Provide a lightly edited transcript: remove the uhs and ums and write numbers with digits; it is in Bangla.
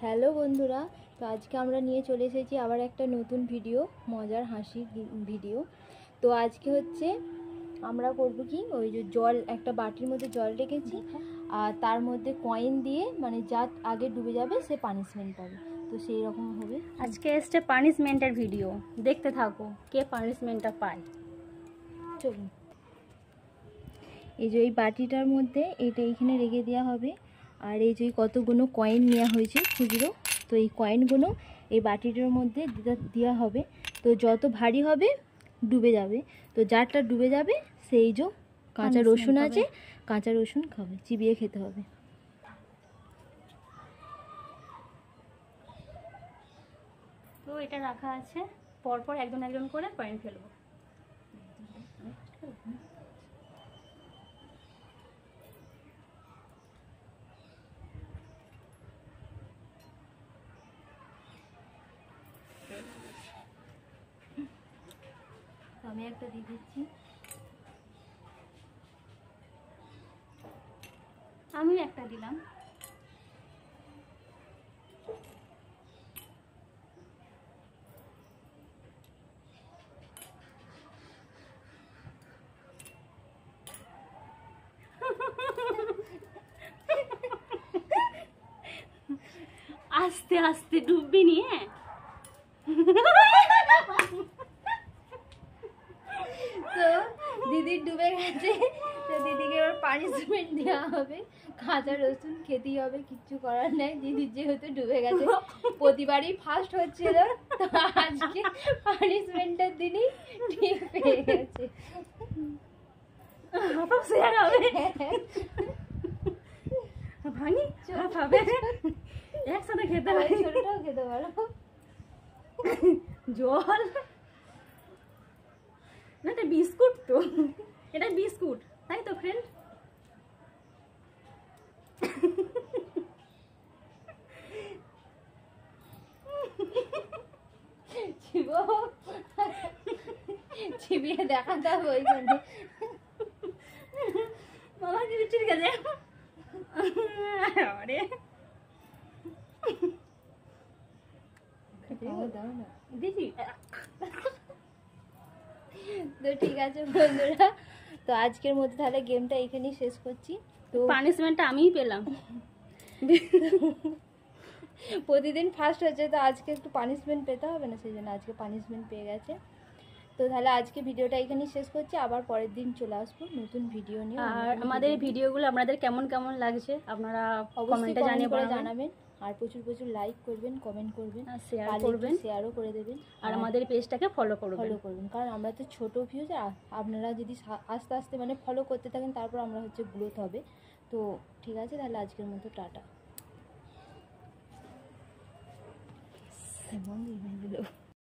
হ্যালো বন্ধুরা, তো আজকে আমরা নিয়ে চলে এসেছি আবার একটা নতুন ভিডিও, মজার হাসির ভিডিও। তো আজকে হচ্ছে আমরা করব কি, ওই যে জল, একটা বাটির মধ্যে জল রেখেছি আর তার মধ্যে কয়েন দিয়ে, মানে যা আগে ডুবে যাবে সে পানিশমেন্ট পাবে। তো সেই রকম হবে আজকে এসছে পানিশমেন্টের ভিডিও, দেখতে থাকো কে পানিশমেন্টটা পায়। চলুন। এই যে এই বাটিটার মধ্যে এটা এইখানে রেখে দেওয়া হবে, আর এই যে কতগুলো কয়েন নেওয়া হয়েছে খুচরো, তো এই কয়েনগুলো এই বাটিটার মধ্যে দেওয়া হবে। তো যত ভারী হবে ডুবে যাবে, তো যারটা ডুবে যাবে সেই যে কাঁচা রসুন আছে, কাঁচা রসুন খাবে, চিবিয়ে খেতে হবে। তো এটা রাখা আছে, পরপর একজন একজন করে কয়েন ফেলবো। আমি একটা দিয়ে দিচ্ছি। আমি একটা দিলাম। আস্তে আস্তে ডুববি নিয়ে। তো দিদি ডুবে গেছে, তো দিদিকে এবার পানিশমেন্ট দেওয়া হবে, কাঁচা রসুন খেতেই হবে, কিচ্ছু করার নেই। দিদির যেহেতু ডুবে গেছে, প্রতিবারই ফার্স্ট হচ্ছিল, তো আজকে পানিশমেন্টের দিনই ঠিক পেয়ে গেছে। ভাঙি খাবে, একসাথে খেতে হয়, ছোটটাও খেতে পারো। জল না, এটা বিস্কুট, তো এটা বিস্কুট, তাই তো ফ্রেন্ড? চিবিয়ে দেখাতে হবে ওইখানে। মামা কি বিচ্ছির গেছে? আরে দাও না দিদি। তো ঠিক আছে বন্ধুরা, তো আজকের মধ্যে তাহলে গেমটা এখানেই শেষ করছি। তো পানিশমেন্টটা আমিই পেলাম। প্রতিদিন ফার্স্ট হচ্ছে, তো আজকে একটু পানিশমেন্ট পেতে হবে না, সেই জন্য আজকে পানিশমেন্ট পেয়ে গেছে। তো তাহলে আজকে ভিডিওটা এখানেই শেষ করছি, আবার পরের দিন চলে আসবো নতুন ভিডিও নিয়ে। আর আমাদের ভিডিওগুলো আপনাদের কেমন কেমন লাগছে আপনারা কমেন্টে জানাবেন। আর প্রচুর প্রচুর লাইক করবেন, কমেন্ট করবেন, আর শেয়ার করবেন, শেয়ারও করে দেবেন, আর আমাদের পেজটাকে ফলো করবেন। কারণ আমরা তো ছোট ভিউজ, আপনারা যদি আস্তে আস্তে মানে ফলো করতে থাকেন, তারপর আমরা হচ্ছে গ্রোথ হবে। তো ঠিক আছে, তাহলে আজকের মতো টাটা।